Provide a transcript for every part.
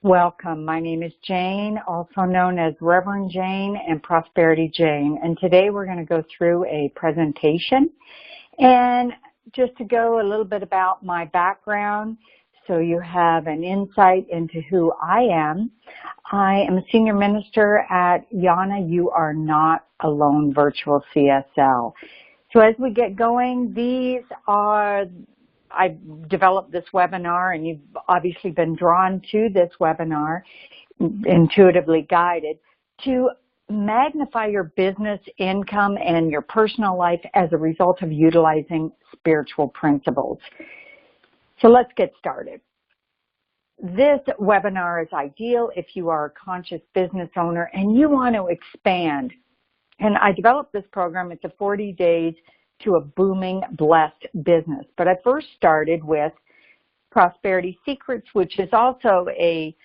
Welcome. My name is Jane, also known as Reverend Jane and Prosperity Jane. And today we're going to go through a presentation. And just to go a little bit about my background so you have an insight into who I am. I am a senior minister at Yana You Are Not Alone Virtual CSL. So as we get going, I've developed this webinar, and you've obviously been drawn to this webinar, intuitively guided, to magnify your business income and your personal life as a result of utilizing spiritual principles. So let's get started. This webinar is ideal if you are a conscious business owner and you want to expand. And I developed this program. It's a 40 days to a booming, blessed business. But I first started with Prosperity Secrets, which is also a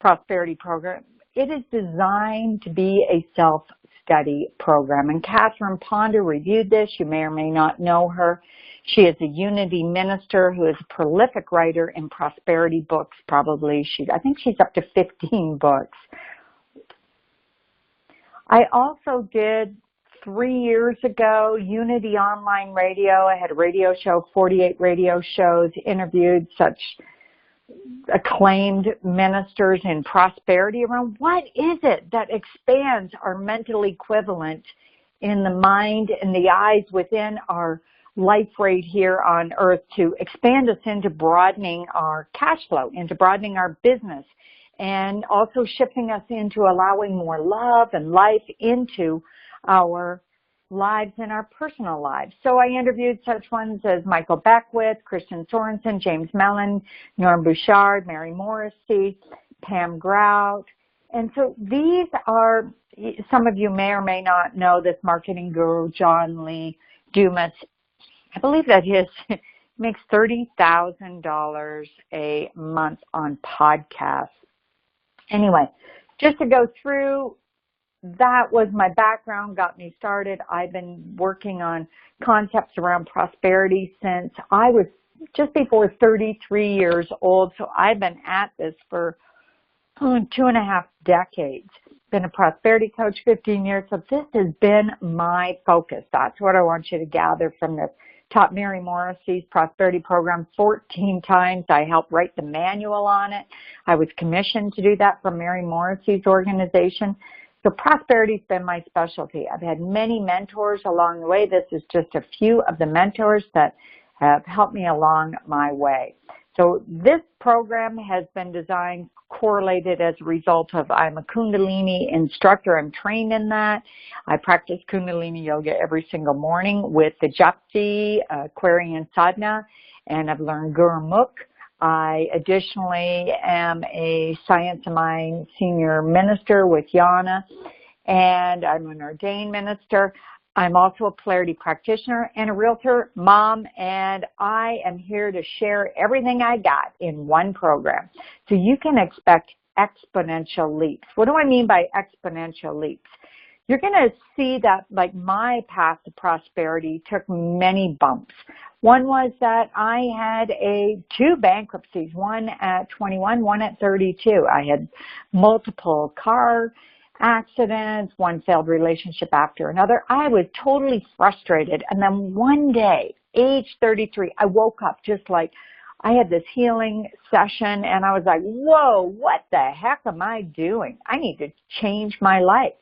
prosperity program. It is designed to be a self-study program. And Catherine Ponder reviewed this. You may or may not know her. She is a Unity minister who is a prolific writer in prosperity books, probably. I think she's up to 15 books. I also did 3 years ago, Unity Online Radio. I had a radio show, 48 radio shows, interviewed such acclaimed ministers in prosperity around what is it that expands our mental equivalent in the mind and the eyes within our life right here on earth to expand us into broadening our cash flow, into broadening our business, and also shifting us into allowing more love and life into our lives and our personal lives. So I interviewed such ones as Michael Beckwith, Christian Sorensen, James Mellon, Norm Bouchard, Mary Morrissey, Pam Grout. And so these are, some of you may or may not know this marketing guru, John Lee Dumas. I believe that he makes $30,000 a month on podcasts. Anyway, just to go through, that was my background, got me started. I've been working on concepts around prosperity since I was just before 33 years old. So I've been at this for 2.5 decades. Been a prosperity coach 15 years. So this has been my focus. That's what I want you to gather from this. Taught Mary Morrissey's prosperity program 14 times. I helped write the manual on it. I was commissioned to do that from Mary Morrissey's organization. So prosperity's been my specialty. I've had many mentors along the way. This is just a few of the mentors that have helped me along my way. So this program has been designed, correlated as a result of, I'm a Kundalini instructor. I'm trained in that. I practice Kundalini yoga every single morning with the Japji, Aquarian Sadhana, and I've learned Gurmukh. I additionally am a Science of Mind senior minister with Yana, and I'm an ordained minister. I'm also a polarity practitioner and a realtor, mom, and I am here to share everything I got in one program. So you can expect exponential leaps. What do I mean by exponential leaps? You're going to see that, like, my path to prosperity took many bumps. One was that I had two bankruptcies, one at 21, one at 32. I had multiple car accidents, one failed relationship after another. I was totally frustrated. And then one day, age 33, I woke up just like I had this healing session, and I was like, whoa, what the heck am I doing? I need to change my life.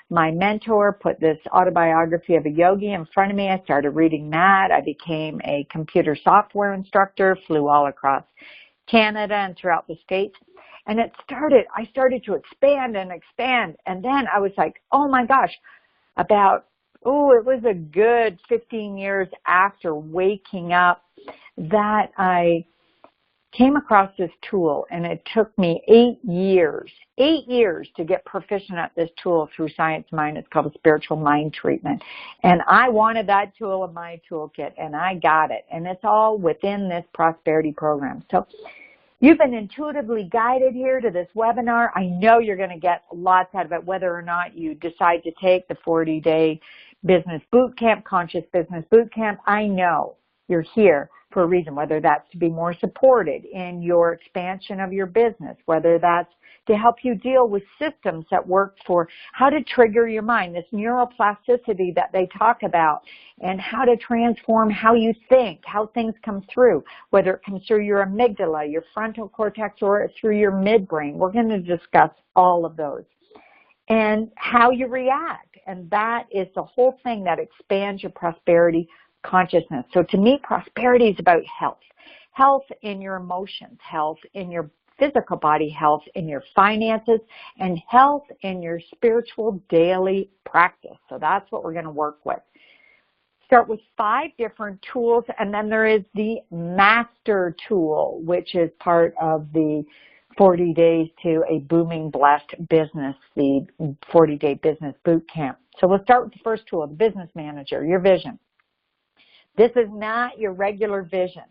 My mentor put this autobiography of a yogi in front of me. I started reading that. I became a computer software instructor, flew all across Canada and throughout the States. And I started to expand and expand. And then I was like, oh my gosh, it was a good 15 years after waking up that I came across this tool, and it took me 8 years to get proficient at this tool through Science Mind. It's called a spiritual mind treatment. And I wanted that tool in my toolkit, and I got it. And it's all within this prosperity program. So you've been intuitively guided here to this webinar. I know you're going to get lots out of it, whether or not you decide to take the 40-day business boot camp, conscious business boot camp. I know you're here for a reason, whether that's to be more supported in your expansion of your business, whether that's to help you deal with systems that work for how to trigger your mind, this neuroplasticity that they talk about, and how to transform how you think, how things come through, whether it comes through your amygdala, your frontal cortex, or through your midbrain. We're going to discuss all of those. And how you react. And that is the whole thing that expands your prosperity consciousness. So to me, prosperity is about health. Health in your emotions, health in your physical body, health in your finances, and health in your spiritual daily practice. So that's what we're going to work with. Start with 5 different tools, and then there is the master tool, which is part of the 40 Days to a Booming Blessed Business, the 40-day business boot camp. So we'll start with the first tool, the business manager, your vision. This is not your regular vision.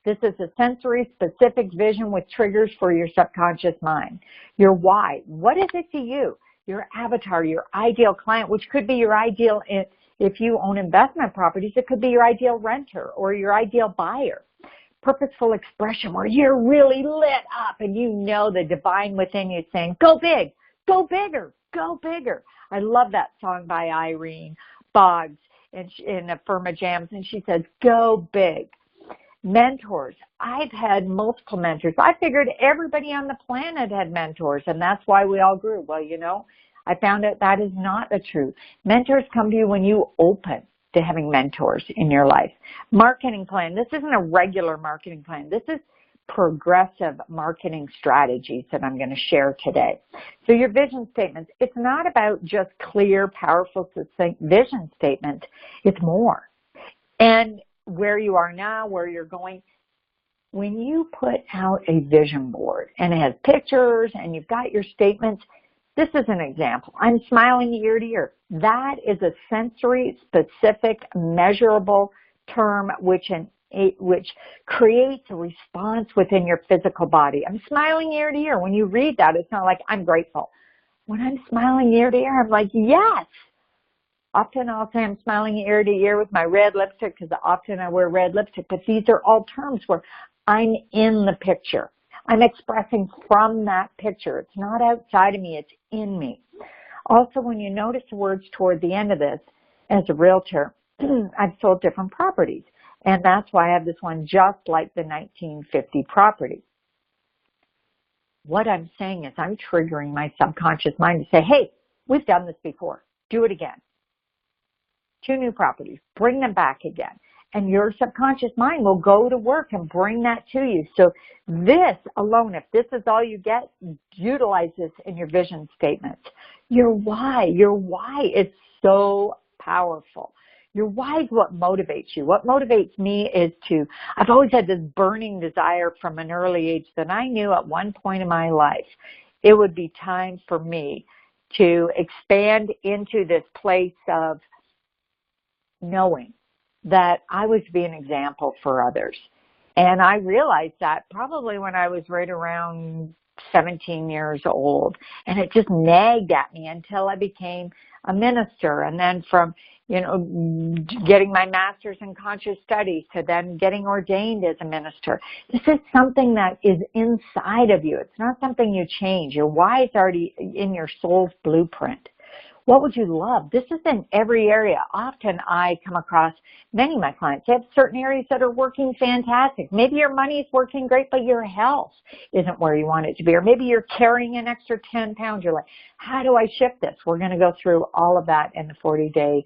This is a sensory-specific vision with triggers for your subconscious mind. Your why. What is it to you? Your avatar, your ideal client, which could be your ideal, if you own investment properties, it could be your ideal renter or your ideal buyer. Purposeful expression where you're really lit up and you know the divine within you saying, go big, go bigger, go bigger. I love that song by Irene Boggs in Affirma Jams, and she says, go big. Mentors. I've had multiple mentors. I figured everybody on the planet had mentors, and that's why we all grew. Well, you know, I found out that is not the truth. Mentors come to you when you open to having mentors in your life. Marketing plan. This isn't a regular marketing plan. This is progressive marketing strategies that I'm going to share today. So your vision statements, it's not about just clear, powerful, succinct vision statements. It's more. And where you are now, where you're going, when you put out a vision board and it has pictures and you've got your statements, this is an example. I'm smiling ear to ear. That is a sensory-specific, measurable term which creates a response within your physical body. I'm smiling ear to ear. When you read that, it's not like I'm grateful. When I'm smiling ear to ear, I'm like, yes. Often I'll say I'm smiling ear to ear with my red lipstick because often I wear red lipstick, but these are all terms where I'm in the picture. I'm expressing from that picture. It's not outside of me, it's in me. Also, when you notice the words toward the end of this, as a realtor, I've sold different properties. And that's why I have this one just like the 1950 property. What I'm saying is I'm triggering my subconscious mind to say, hey, we've done this before. Do it again. 2 new properties. Bring them back again. And your subconscious mind will go to work and bring that to you. So this alone, if this is all you get, utilize this in your vision statements. Your why is so powerful. Your why is what motivates you. What motivates me is I've always had this burning desire from an early age that I knew at one point in my life it would be time for me to expand into this place of knowing that I was to be an example for others. And I realized that probably when I was right around 17 years old. And it just nagged at me until I became a minister. And then from, getting my master's in conscious studies to then getting ordained as a minister. This is something that is inside of you. It's not something you change. Your why is already in your soul's blueprint. What would you love? This is in every area. Often I come across many of my clients. They have certain areas that are working fantastic. Maybe your money is working great, but your health isn't where you want it to be. Or maybe you're carrying an extra 10 pounds. You're like, how do I shift this? We're going to go through all of that in the 40-day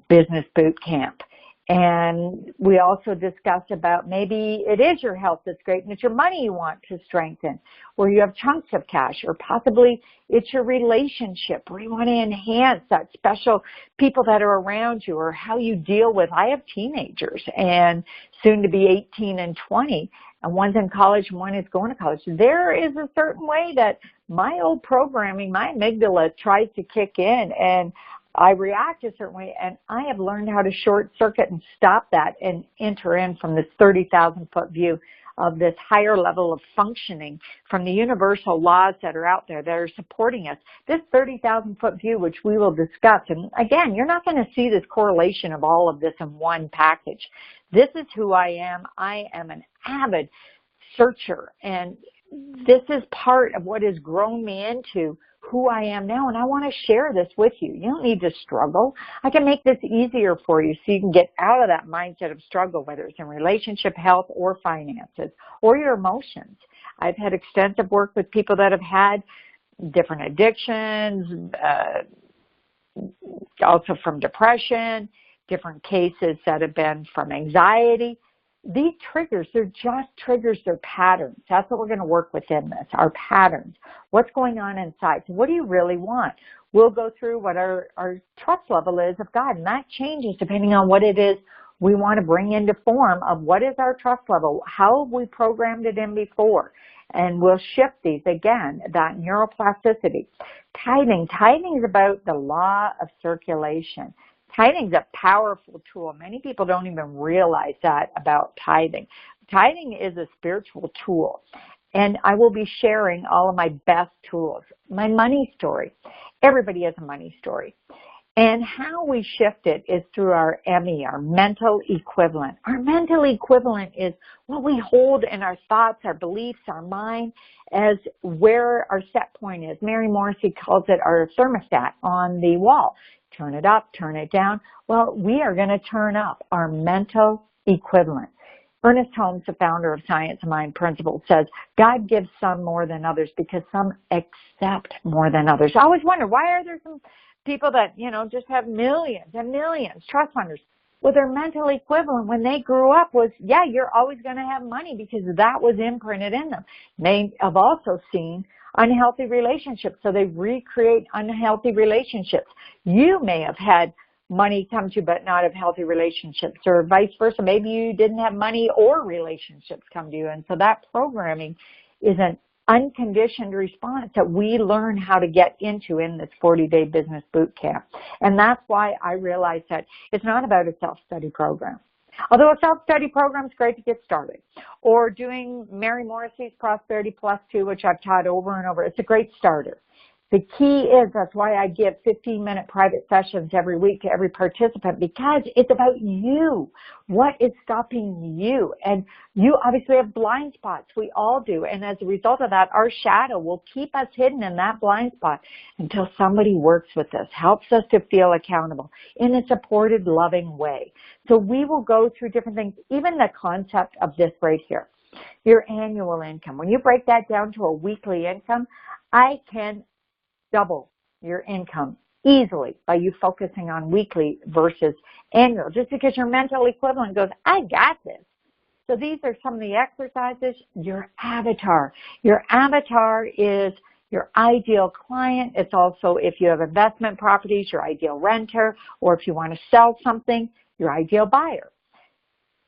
business boot camp. And we also discussed about maybe it is your health that's great and it's your money you want to strengthen, or you have chunks of cash, or possibly it's your relationship where you want to enhance that special people that are around you, or how you deal with. I have teenagers and soon to be 18 and 20, and one's in college and one is going to college. There is a certain way that my old programming, my amygdala tries to kick in, and I react a certain way, and I have learned how to short circuit and stop that and enter in from this 30,000-foot view of this higher level of functioning from the universal laws that are out there that are supporting us. This 30,000-foot view, which we will discuss, and again, you're not going to see this correlation of all of this in one package. This is who I am. I am an avid searcher, and this is part of what has grown me into who I am now, and I want to share this with you. You don't need to struggle. I can make this easier for you so you can get out of that mindset of struggle, whether it's in relationship, health, or finances, or your emotions. I've had extensive work with people that have had different addictions, also from depression, different cases that have been from anxiety. These triggers, they're just triggers, they're patterns. That's what we're going to work within this, our patterns. What's going on inside? So what do you really want? We'll go through what our trust level is of God, and that changes depending on what it is we want to bring into form of what is our trust level, how have we programmed it in before, and we'll shift these again, that neuroplasticity. Tithing is about the law of circulation. Tithing is a powerful tool. Many people don't even realize that about tithing. Tithing is a spiritual tool, and I will be sharing all of my best tools. My money story. Everybody has a money story. And how we shift it is through our ME, our mental equivalent. Our mental equivalent is what we hold in our thoughts, our beliefs, our mind, as where our set point is. Mary Morrissey calls it our thermostat on the wall. Turn it up, turn it down. Well, we are going to turn up our mental equivalent. Ernest Holmes, the founder of Science of Mind Principles, says, God gives some more than others because some accept more than others. I always wonder, why are there some people that, just have millions and millions, trust funders? Well, their mental equivalent when they grew up was, yeah, you're always going to have money because that was imprinted in them. They have also seen unhealthy relationships, so they recreate unhealthy relationships. You may have had money come to you but not have healthy relationships, or vice versa. Maybe you didn't have money or relationships come to you, and so that programming is an unconditioned response that we learn how to get into in this 40-day business boot camp. And that's why I realized that it's not about a self-study program. Although a self-study program is great to get started, or doing Mary Morrissey's Prosperity Plus 2, which I've taught over and over, it's a great starter. The key is, that's why I give 15-minute private sessions every week to every participant, because it's about you. What is stopping you? And you obviously have blind spots. We all do. And as a result of that, our shadow will keep us hidden in that blind spot until somebody works with us, helps us to feel accountable in a supported, loving way. So we will go through different things, even the concept of this right here, your annual income. When you break that down to a weekly income, I can double your income easily by you focusing on weekly versus annual, just because your mental equivalent goes, I got this. So these are some of the exercises. Your avatar. Your avatar is your ideal client. It's also, if you have investment properties, your ideal renter, or if you want to sell something, your ideal buyer.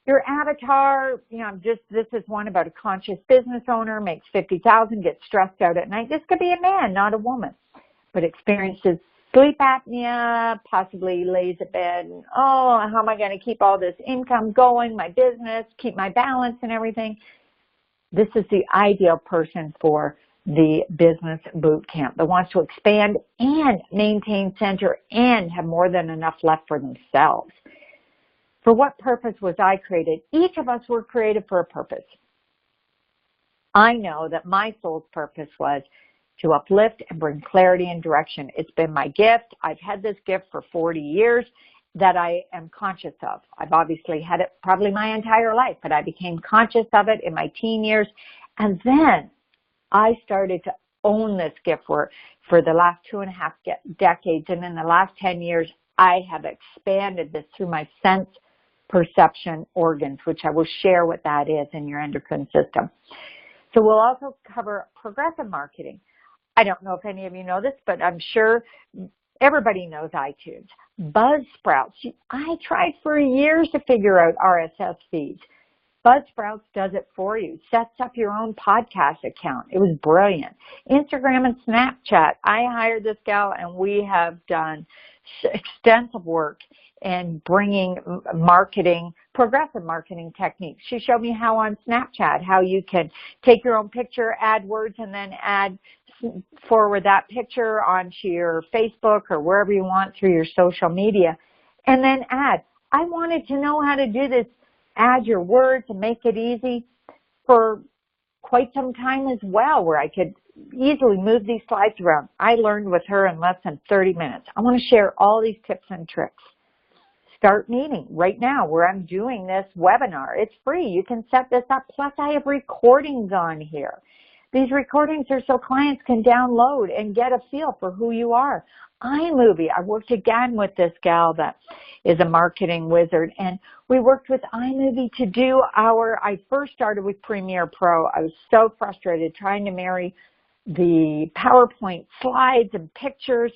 Your avatar, this is one about a conscious business owner, makes $50,000, gets stressed out at night. This could be a man, not a woman, but experiences sleep apnea, possibly lays in bed, and, how am I going to keep all this income going, my business, keep my balance and everything? This is the ideal person for the business boot camp that wants to expand and maintain center and have more than enough left for themselves. For what purpose was I created? Each of us were created for a purpose. I know that my soul's purpose was to uplift and bring clarity and direction. It's been my gift. I've had this gift for 40 years that I am conscious of. I've obviously had it probably my entire life, but I became conscious of it in my teen years. And then I started to own this gift for the last 2.5 decades. And in the last 10 years, I have expanded this through my sense perception organs, which I will share what that is in your endocrine system. So we'll also cover progressive marketing. I don't know if any of you know this, but I'm sure everybody knows iTunes. Buzzsprouts. I tried for years to figure out RSS feeds. Buzzsprouts does it for you. Sets up your own podcast account. It was brilliant. Instagram and Snapchat. I hired this gal, and we have done extensive work and bringing marketing, progressive marketing techniques. She showed me how on Snapchat, how you can take your own picture, add words, and then forward that picture onto your Facebook or wherever you want through your social media, and then add. I wanted to know how to do this, add your words and make it easy for quite some time as well, where I could easily move these slides around. I learned with her in less than 30 minutes. I want to share all these tips and tricks. Start meeting right now where I'm doing this webinar. It's free. You can set this up. Plus, I have recordings on here. These recordings are so clients can download and get a feel for who you are. iMovie, I worked again with this gal that is a marketing wizard, and we worked with iMovie to do I first started with Premiere Pro. I was so frustrated trying to marry the PowerPoint slides and pictures,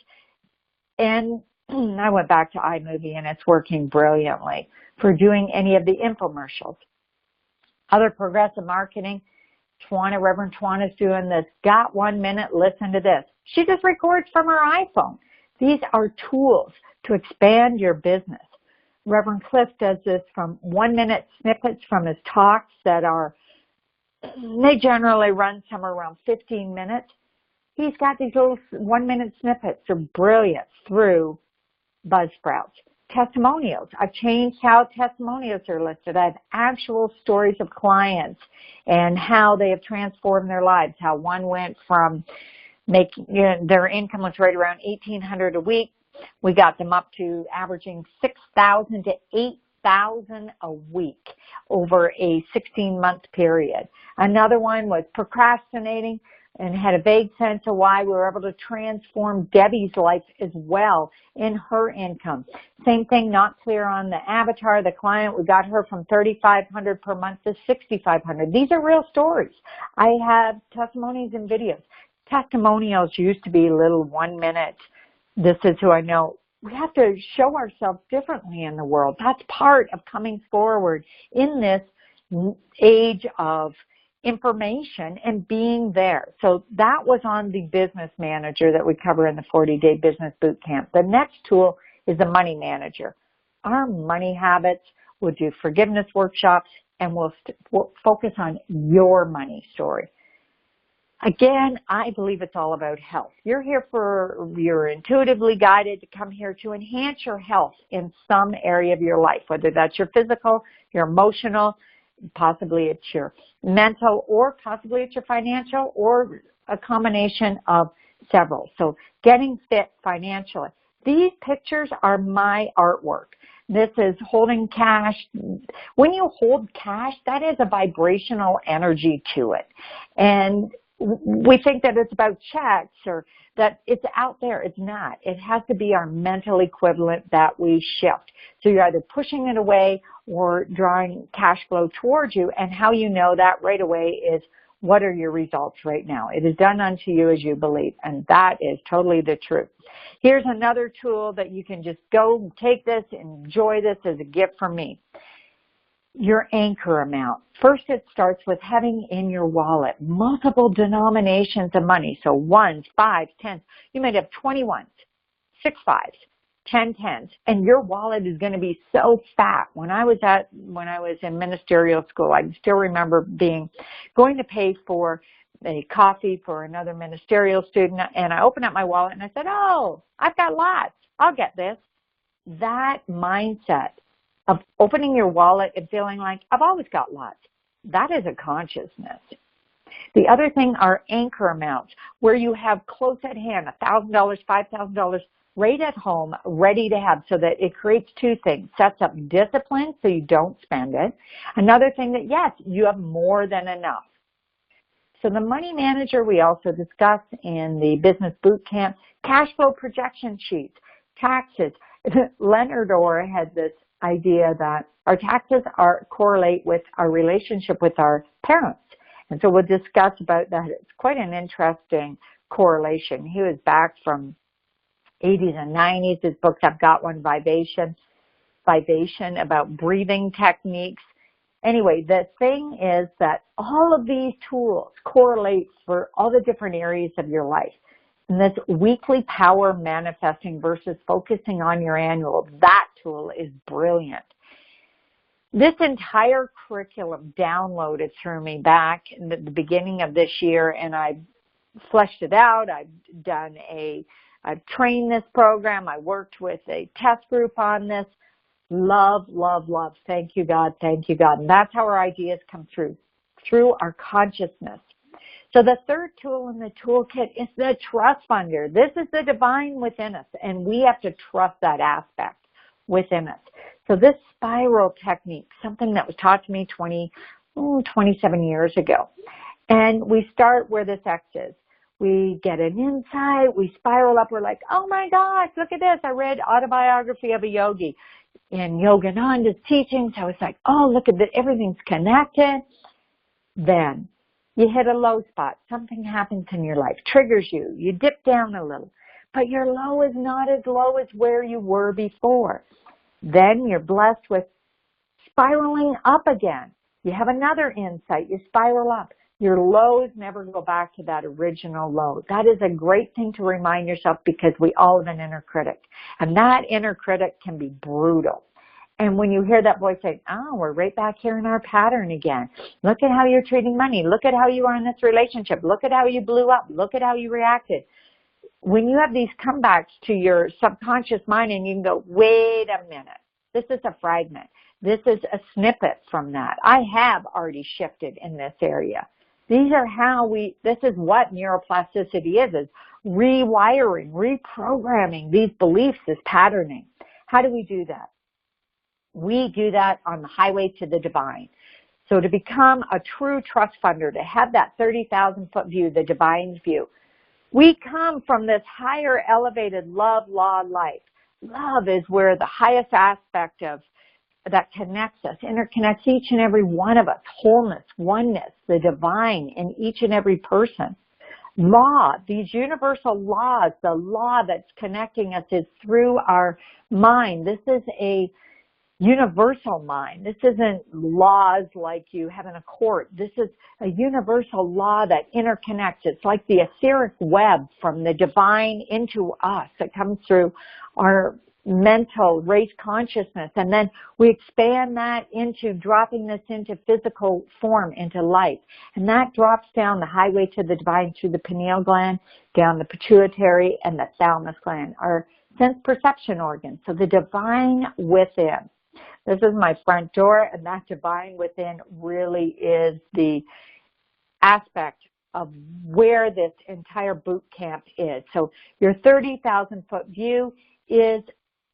and I went back to iMovie, and it's working brilliantly for doing any of the infomercials. Other progressive marketing, Reverend Tawana's doing this. Got 1 minute, listen to this. She just records from her iPhone. These are tools to expand your business. Reverend Cliff does this from 1 minute snippets from his talks they generally run somewhere around 15 minutes. He's got these little 1 minute snippets. They're brilliant through Buzzsprouts. Testimonials. I've changed how testimonials are listed. I have actual stories of clients and how they have transformed their lives, how one went from their income was right around $1,800 a week. We got them up to averaging $6,000 to $8,000 a week over a 16-month period. Another one was procrastinating and had a vague sense of why we were able to transform Debbie's life as well in her income. Same thing, not clear on the avatar, the client. We got her from $3,500 per month to $6,500. These are real stories. I have testimonies and videos. Testimonials used to be little 1 minute. This is who I know. We have to show ourselves differently in the world. That's part of coming forward in this age of information and being there. So that was on the business manager that we cover in the 40-day business boot camp. The next tool is the money manager. Our money habits, we'll do forgiveness workshops, and we'll focus on your money story. Again, I believe it's all about health. You're intuitively guided to come here to enhance your health in some area of your life, whether that's your physical, your emotional, possibly it's your mental, or possibly it's your financial, or a combination of several. So getting fit financially. These pictures are my artwork. This is holding cash. When you hold cash, that is a vibrational energy to it. And we think that it's about checks or that it's out there. It's not. It has to be our mental equivalent that we shift. So you're either pushing it away or drawing cash flow towards you. And how you know that right away is, what are your results right now? It is done unto you as you believe. And that is totally the truth. Here's another tool that you can just go take this, enjoy this as a gift from me. Your anchor amount. First, it starts with having in your wallet multiple denominations of money. So ones, fives, tens. You might have 20 ones, 6 fives, 10 tens, and your wallet is going to be so fat. When I was in ministerial school, I still remember going to pay for a coffee for another ministerial student, and I opened up my wallet and I said, "Oh, I've got lots. I'll get this." That mindset of opening your wallet and feeling like, I've always got lots. That is a consciousness. The other thing are anchor amounts, where you have close at hand, $1,000, $5,000 right at home, ready to have, so that it creates two things. Sets up discipline so you don't spend it. Another thing that, yes, you have more than enough. So the money manager we also discussed in the business boot camp, cash flow projection sheets, taxes. Leonard Orr had this idea that our taxes correlate with our relationship with our parents. And so we'll discuss about that. It's quite an interesting correlation. He was back from 80s and 90s. His books, I've got one, Vibration, about breathing techniques. Anyway, the thing is that all of these tools correlate for all the different areas of your life. And this weekly power manifesting versus focusing on your annual, that tool is brilliant. This entire curriculum downloaded through me back in the beginning of this year, and I fleshed it out. I've trained this program. I worked with a test group on this. Love, love, love. Thank you, God. Thank you, God. And that's how our ideas come through our consciousness. So the third tool in the toolkit is the trust funder. This is the divine within us, and we have to trust that aspect within us. So this spiral technique, something that was taught to me 27 years ago. And we start where this X is. We get an insight, we spiral up, we're like, oh my gosh, look at this. I read Autobiography of a Yogi in Yogananda's teachings. I was like, oh, look at this, everything's connected. Then you hit a low spot. Something happens in your life, triggers you. You dip down a little, but your low is not as low as where you were before. Then you're blessed with spiraling up again. You have another insight. You spiral up. Your lows never go back to that original low. That is a great thing to remind yourself because we all have an inner critic. And that inner critic can be brutal. And when you hear that voice say, oh, we're right back here in our pattern again. Look at how you're treating money. Look at how you are in this relationship. Look at how you blew up. Look at how you reacted. When you have these comebacks to your subconscious mind and you can go, wait a minute, this is a fragment. This is a snippet from that. I have already shifted in this area. This is what neuroplasticity is rewiring, reprogramming these beliefs, this patterning. How do we do that? We do that on the highway to the divine. So to become a true trust funder, to have that 30,000-foot view, the divine view, we come from this higher elevated love law life. Love is where the highest aspect of that connects us, interconnects each and every one of us, wholeness, oneness, the divine in each and every person. Law, these universal laws, the law that's connecting us is through our mind. This is a universal mind. This isn't laws like you have in a court. This is a universal law that interconnects. It's like the etheric web from the divine into us that comes through our mental race consciousness. And then we expand that into dropping this into physical form, into life. And that drops down the highway to the divine through the pineal gland, down the pituitary and the thalamus gland, our sense perception organ. So the divine within. This is my front door, and that divine within really is the aspect of where this entire boot camp is. So your 30,000-foot view is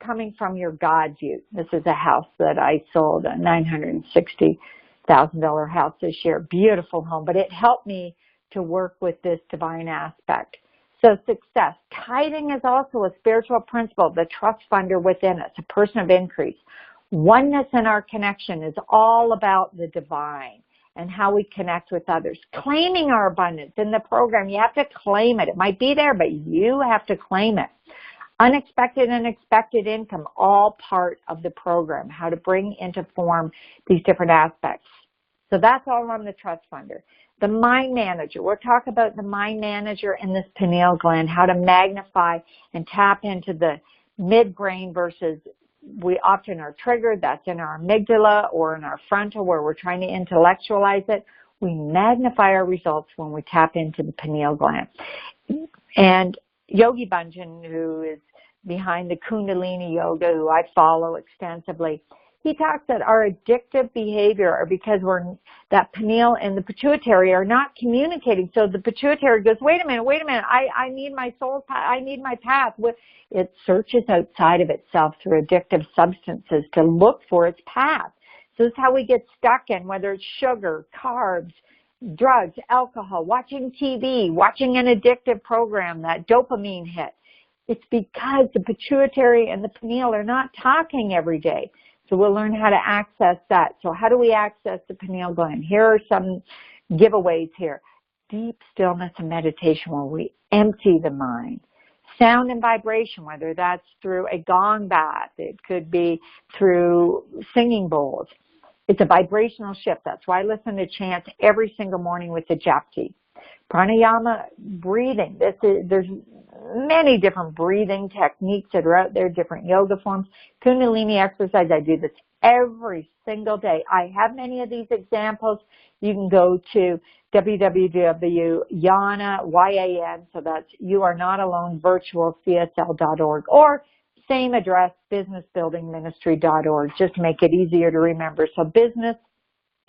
coming from your God view. This is a house that I sold, a $960,000 house this year. Beautiful home, but it helped me to work with this divine aspect. So success. Tithing is also a spiritual principle, the trust funder within us, a person of increase. Oneness in our connection is all about the divine and how we connect with others. Claiming our abundance in the program, you have to claim it. It might be there, but you have to claim it. Unexpected and expected income, all part of the program, how to bring into form these different aspects. So that's all on the trust funder. The mind manager, we'll talk about the mind manager and this pineal gland, how to magnify and tap into the midbrain versus we often are triggered. That's in our amygdala or in our frontal where we're trying to intellectualize it. We magnify our results when we tap into the pineal gland. And Yogi Bhajan, who is behind the Kundalini Yoga, who I follow extensively, he talks that our addictive behavior are because that pineal and the pituitary are not communicating. So the pituitary goes, wait a minute, I need my soul path, I need my path. It searches outside of itself through addictive substances to look for its path. So this is how we get stuck in, whether it's sugar, carbs, drugs, alcohol, watching TV, watching an addictive program, that dopamine hit. It's because the pituitary and the pineal are not talking every day. So we'll learn how to access that. So how do we access the pineal gland? Here are some giveaways here. Deep stillness and meditation where we empty the mind. Sound and vibration, whether that's through a gong bath, it could be through singing bowls. It's a vibrational shift. That's why I listen to chants every single morning with the Japji. Pranayama, breathing. There's many different breathing techniques that are out there, different yoga forms. Kundalini exercise, I do this every single day. I have many of these examples. You can go to www.yana, Y-A-N, so that's You Are Not Alone, virtualcsl.org, or same address, businessbuildingministry.org. Just make it easier to remember. So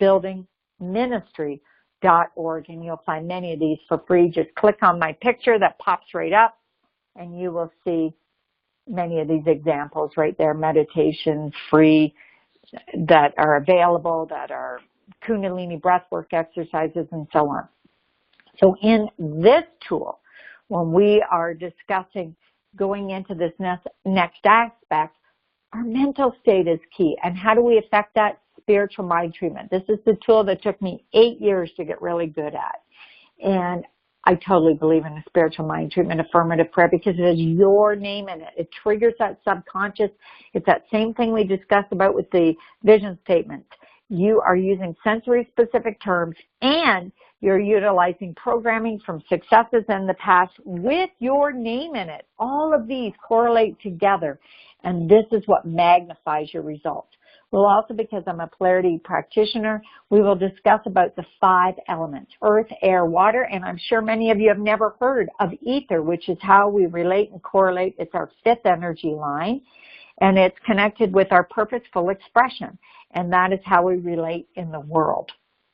businessbuildingministry.org, and you'll find many of these for free. Just click on my picture that pops right up, and you will see many of these examples right there, meditations, free, that are available, that are Kundalini breathwork exercises, and so on. So in this tool, when we are discussing going into this next aspect, our mental state is key. And how do we affect that? Spiritual mind treatment. This is the tool that took me 8 years to get really good at. And I totally believe in the spiritual mind treatment, affirmative prayer, because it has your name in it. It triggers that subconscious. It's that same thing we discussed about with the vision statements. You are using sensory specific terms, and you're utilizing programming from successes in the past with your name in it. All of these correlate together, and this is what magnifies your results. We'll also, because I'm a polarity practitioner, we will discuss about the 5 elements: earth, air, water, and I'm sure many of you have never heard of ether, which is how we relate and correlate. It's our 5th energy line, and it's connected with our purposeful expression, and that is how we relate in the world.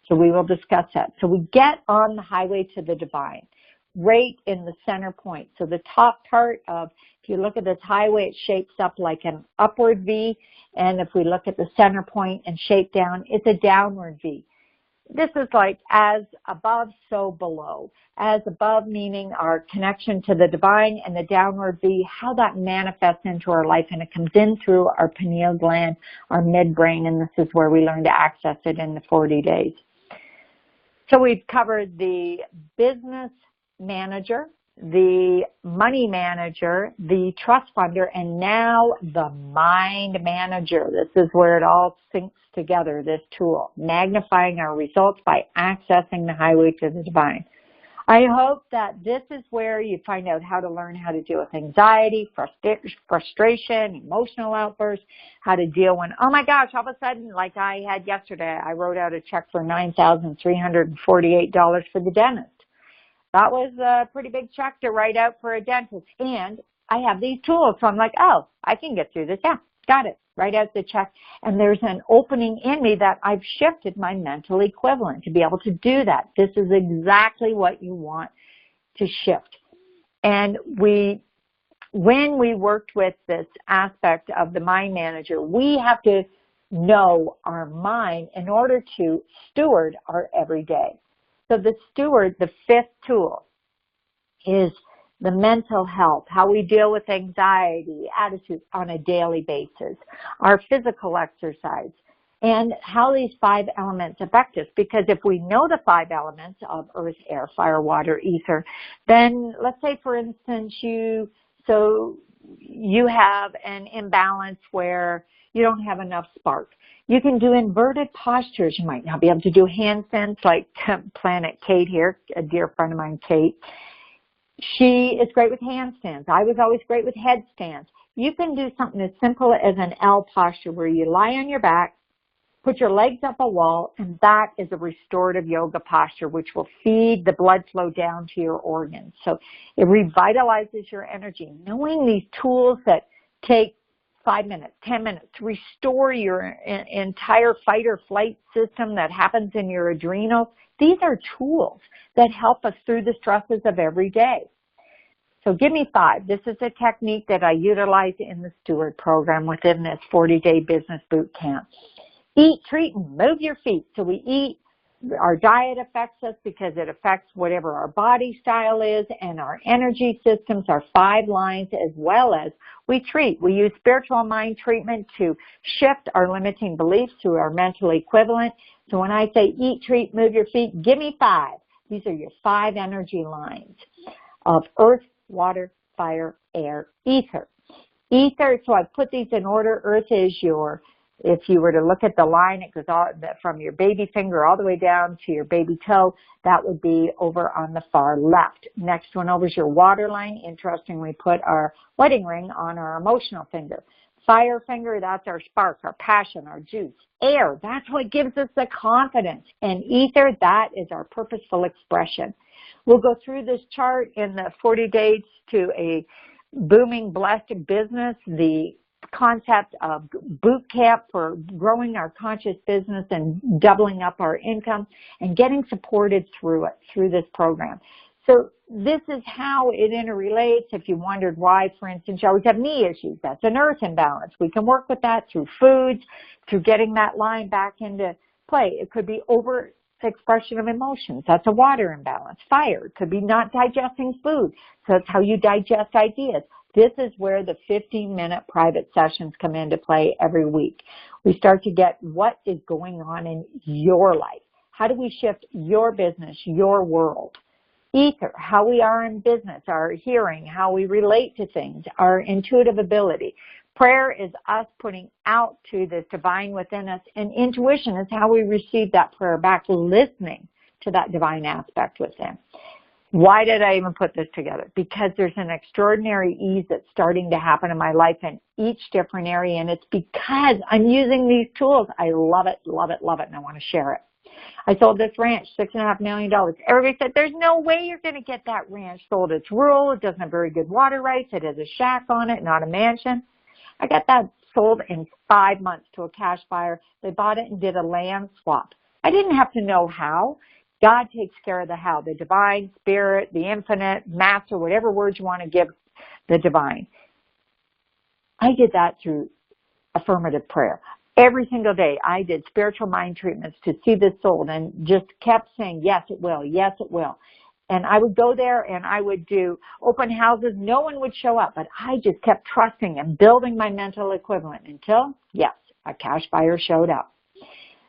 So we will discuss that. So we get on the highway to the divine, right in the center point. So the top part of, if you look at this highway, it shapes up like an upward V, and if we look at the center point and shape down, it's a downward V. This is like as above, so below. As above meaning our connection to the divine, and the downward V, how that manifests into our life, and it comes in through our pineal gland, our midbrain, and this is where we learn to access it in the 40 days. So we've covered the business manager, the money manager, the trust funder, and now the mind manager. This is where it all syncs together, this tool, magnifying our results by accessing the highway to the divine. I hope that this is where you find out how to learn how to deal with anxiety, frustration, emotional outbursts, how to deal when, oh my gosh, all of a sudden, like I had yesterday, I wrote out a check for $9,348 for the dentist. That was a pretty big check to write out for a dentist. And I have these tools, so I'm like, oh, I can get through this. Yeah, got it. Write out the check. And there's an opening in me that I've shifted my mental equivalent to be able to do that. This is exactly what you want to shift. And when we worked with this aspect of the mind manager, we have to know our mind in order to steward our everyday. So the steward, the 5th tool, is the mental health, how we deal with anxiety, attitudes on a daily basis, our physical exercise, and how these 5 elements affect us. Because if we know the 5 elements of earth, air, fire, water, ether, then let's say, for instance, you have an imbalance where you don't have enough spark. You can do inverted postures. You might not be able to do handstands like Planet Kate here, a dear friend of mine, Kate. She is great with handstands. I was always great with headstands. You can do something as simple as an L posture where you lie on your back, put your legs up a wall, and that is a restorative yoga posture which will feed the blood flow down to your organs. So it revitalizes your energy. Knowing these tools that take 5 minutes, 10 minutes to restore your entire fight or flight system that happens in your adrenals. These are tools that help us through the stresses of every day. So give me 5. This is a technique that I utilize in the Steward program within this 40-day business boot camp. Eat, treat, and move your feet. So we eat. Our diet affects us because it affects whatever our body style is, and our energy systems, our 5 lines, as well as we treat. We use spiritual mind treatment to shift our limiting beliefs through our mental equivalent. So when I say eat, treat, move your feet, give me 5. These are your 5 energy lines of earth, water, fire, air, ether. Ether, so I put these in order. Earth is your If you were to look at the line, it goes all, from your baby finger all the way down to your baby toe. That would be over on the far left. Next one over is your water line. Interestingly, we put our wedding ring on our emotional finger. Fire finger, that's our spark, our passion, our juice. Air, that's what gives us the confidence. And ether, that is our purposeful expression. We'll go through this chart in the 40 days to a booming, blessed business, the concept of boot camp for growing our conscious business and doubling up our income and getting supported through it, through this program. So this is how it interrelates. If you wondered why, for instance, you always have knee issues, that's an earth imbalance. We can work with that through foods, through getting that line back into play. It could be over expression of emotions. That's a water imbalance. Fire, it could be not digesting food. So that's how you digest ideas. This is where the 15-minute private sessions come into play every week. We start to get what is going on in your life. How do we shift your business, your world? Ether, how we are in business, our hearing, how we relate to things, our intuitive ability. Prayer is us putting out to this divine within us, and intuition is how we receive that prayer back, listening to that divine aspect within. Why did I even put this together? Because there's an extraordinary ease that's starting to happen in my life in each different area, and it's because I'm using these tools. I love it, love it, love it, and I want to share it. I sold this ranch, $6.5 million. Everybody said, there's no way you're going to get that ranch sold. It's rural. It doesn't have very good water rights. It has a shack on it, not a mansion. I got that sold in 5 months to a cash buyer. They bought it and did a land swap. I didn't have to know how. God takes care of the how, the divine, spirit, the infinite, master, whatever words you want to give the divine. I did that through affirmative prayer. Every single day I did spiritual mind treatments to see this sold and just kept saying, yes, it will, yes, it will. And I would go there and I would do open houses. No one would show up, but I just kept trusting and building my mental equivalent until, yes, a cash buyer showed up.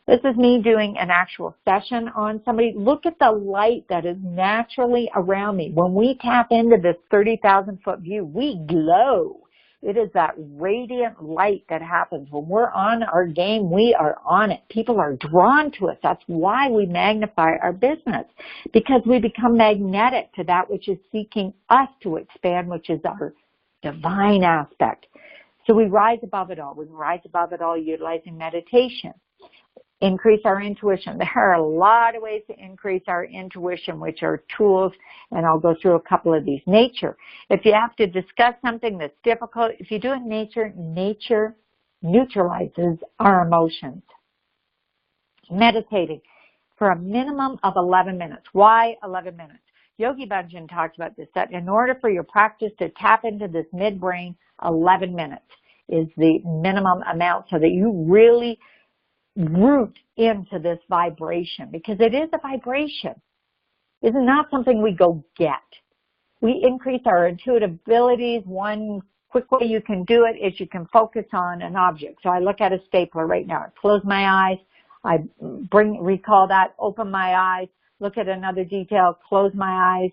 This is me doing an actual session on somebody. Look at the light that is naturally around me. When we tap into this 30,000-foot view, we glow. It is that radiant light that happens. When we're on our game, we are on it. People are drawn to us. That's why we magnify our business, because we become magnetic to that which is seeking us to expand, which is our divine aspect. So we rise above it all. We rise above it all utilizing meditation. Increase our intuition. There are a lot of ways to increase our intuition, which are tools, and I'll go through a couple of these. Nature. If you have to discuss something that's difficult, if you do it in nature, nature neutralizes our emotions. Meditating for a minimum of 11 minutes. Why 11 minutes? Yogi Bhajan talks about this, that in order for your practice to tap into this midbrain, 11 minutes is the minimum amount so that you really root into this vibration, because it is a vibration. It's not something we go get. We increase our intuitive abilities. One quick way you can do it is you can focus on an object. So I look at a stapler right now. I close my eyes. I recall that, open my eyes, look at another detail, close my eyes,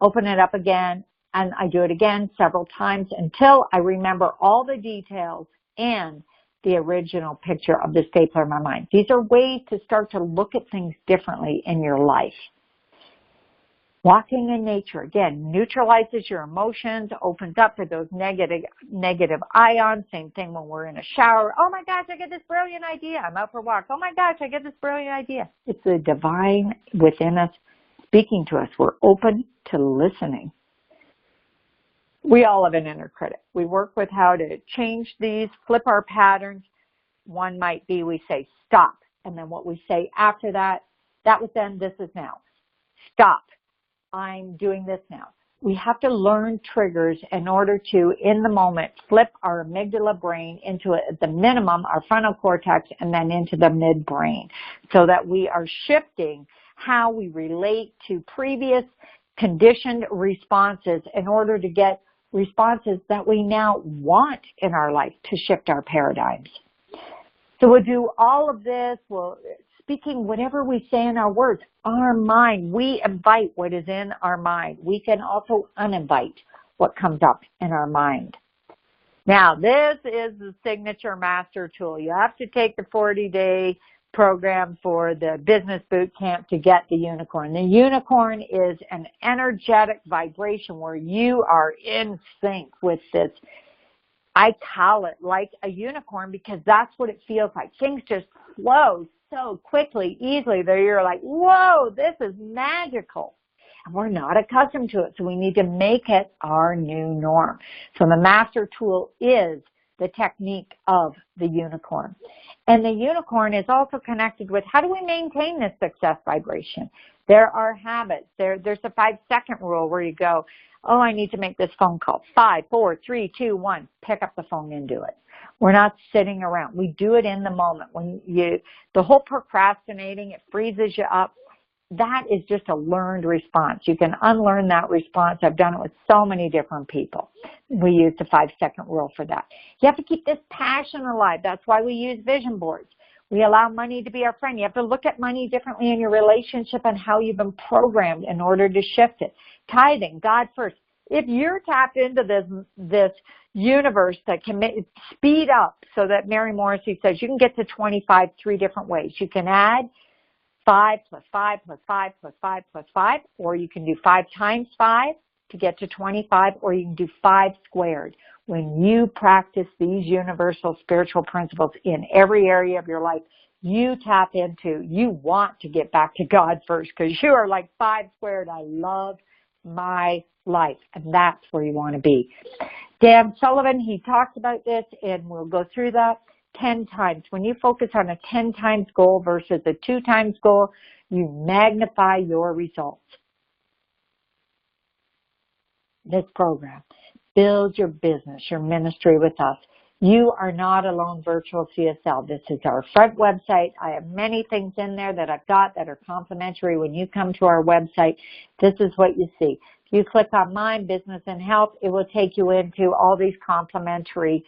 open it up again, and I do it again several times until I remember all the details and the original picture of the stapler in my mind. These are ways to start to look at things differently in your life. Walking in nature, again, neutralizes your emotions, opens up for those negative ions. Same thing when we're in a shower. Oh my gosh, I get this brilliant idea. I'm out for a walk. Oh my gosh, I get this brilliant idea. It's the divine within us speaking to us. We're open to listening. We all have an inner critic. We work with how to change these, flip our patterns. One might be we say stop, and then what we say after that was then, this is now. Stop. I'm doing this now. We have to learn triggers in order to, in the moment, flip our amygdala brain into, at the minimum, our frontal cortex, and then into the midbrain, so that we are shifting how we relate to previous conditioned responses in order to get responses that we now want in our life to shift our paradigms. So we'll do all of this. We'll speaking whatever we say in our words, our mind, we invite what is in our mind. We can also uninvite what comes up in our mind. Now, this is the signature master tool. You have to take the 40-day program for the business boot camp to get the unicorn. The unicorn is an energetic vibration where you are in sync with this. I call it like a unicorn because that's what it feels like. Things just flow so quickly, easily, that you're like, whoa, this is magical. And we're not accustomed to it, so we need to make it our new norm. So the master tool is the technique of the unicorn. And the unicorn is also connected with how do we maintain this success vibration? There are habits. There's a 5-second rule where you go, oh, I need to make this phone call. 5, 4, 3, 2, 1. Pick up the phone and do it. We're not sitting around. We do it in the moment. The whole procrastinating, it freezes you up. That is just a learned response. You can unlearn that response. I've done it with so many different people. We use the 5-second rule for that. You have to keep this passion alive. That's why we use vision boards. We allow money to be our friend. You have to look at money differently in your relationship and how you've been programmed in order to shift it. Tithing, God first. If you're tapped into this universe that can speed up so that Mary Morrissey says you can get to 25 3 different ways. You can add 5 plus 5 plus 5 plus 5 plus 5, or you can do 5 times 5 to get to 25, or you can do 5 squared. When you practice these universal spiritual principles in every area of your life, you tap into, you want to get back to God first because you are like 5 squared. I love my life, and that's where you want to be. Dan Sullivan, he talks about this, and we'll go through that 10 times. When you focus on a 10 times goal versus a 2 times goal, you magnify your results. This program, build your business, your ministry with us. You are not alone, Virtual CSL. This is our front website. I have many things in there that I've got that are complimentary. When you come to our website, this is what you see. If you click on Mine, Business and Health, it will take you into all these complimentary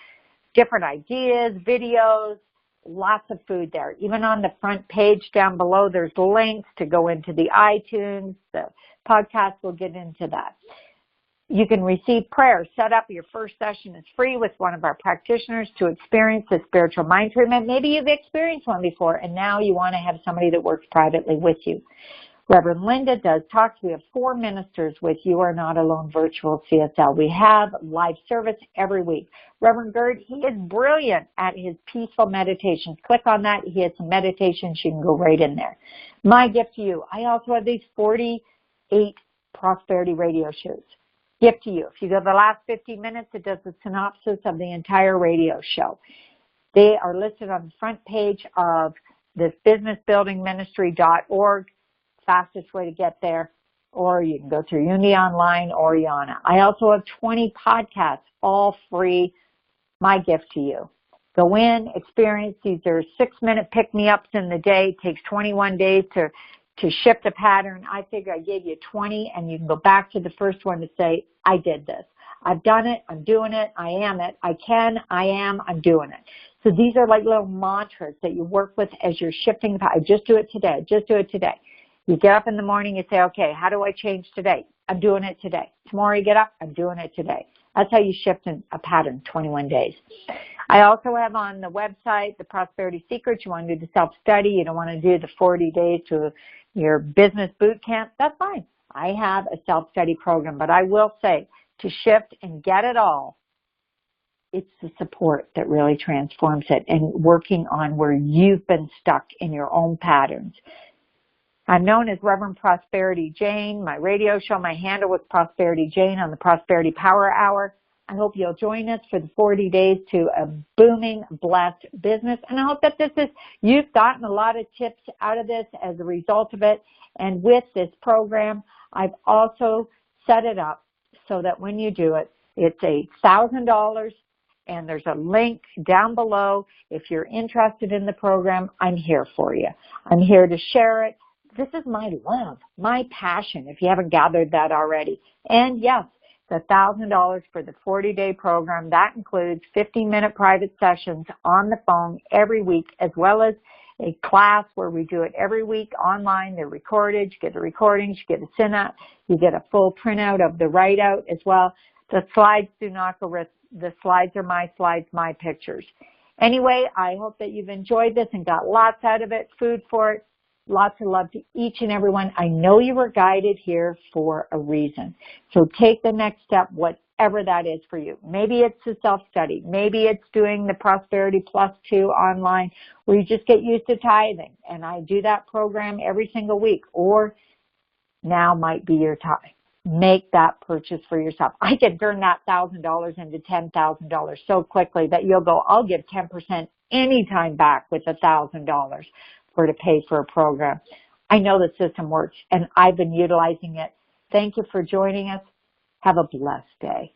different ideas, videos, lots of food there. Even on the front page down below, there's links to go into the iTunes. The podcast will get into that. You can receive prayer. Set up your first session is free with one of our practitioners to experience the spiritual mind treatment. Maybe you've experienced one before, and now you want to have somebody that works privately with you. Reverend Linda does talks. We have 4 ministers with You Are Not Alone Virtual CSL. We have live service every week. Reverend Gerd, he is brilliant at his peaceful meditations. Click on that. He has some meditations. You can go right in there. My gift to you. I also have these 48 prosperity radio shows. Gift to you. If you go the last 50 minutes, it does a synopsis of the entire radio show. They are listed on the front page of this businessbuildingministry.org. Fastest way to get there, or you can go through Unity Online or Yana. I also have 20 podcasts, all free. My gift to you. Go in, experience. These are 6-minute pick-me-ups in the day. It takes 21 days to shift a pattern. I figure I gave you 20, and you can go back to the first one to say, I did this. I've done it. I'm doing it. I am it. I can. I am. I'm doing it. So these are like little mantras that you work with as you're shifting the pattern. Just do it today. Just do it today. You get up in the morning, you say, okay, how do I change today? I'm doing it today. Tomorrow you get up, I'm doing it today. That's how you shift in a pattern, 21 days. I also have on the website the Prosperity Secrets. You want to do the self-study. You don't want to do the 40 days to your business boot camp. That's fine. I have a self-study program, but I will say to shift and get it all, it's the support that really transforms it and working on where you've been stuck in your own patterns. I'm known as Reverend Prosperity Jane. My radio show, my handle was Prosperity Jane on the Prosperity Power Hour. I hope you'll join us for the 40 days to a booming, blessed business. And I hope that you've gotten a lot of tips out of this as a result of it. And with this program, I've also set it up so that when you do it, it's $1,000. And there's a link down below. If you're interested in the program, I'm here for you. I'm here to share it. This is my love, my passion, if you haven't gathered that already. And yes, the $1,000 for the 40-day program. That includes 15-minute private sessions on the phone every week, as well as a class where we do it every week online. They're recorded. You get the recordings. You get a synapse. You get a full printout of the write-out as well. The slides do not go with, the slides are my slides, my pictures. Anyway, I hope that you've enjoyed this and got lots out of it, food for it. Lots of love to each and every one. I know you were guided here for a reason. So take the next step, whatever that is for you. Maybe it's a self-study. Maybe it's doing the Prosperity Plus 2 online where you just get used to tithing. And I do that program every single week. Or now might be your time. Make that purchase for yourself. I can turn that $1,000 into $10,000 so quickly that you'll go, I'll give 10% anytime back with $1,000 for to pay for a program. I know the system works, and I've been utilizing it. Thank you for joining us. Have a blessed day.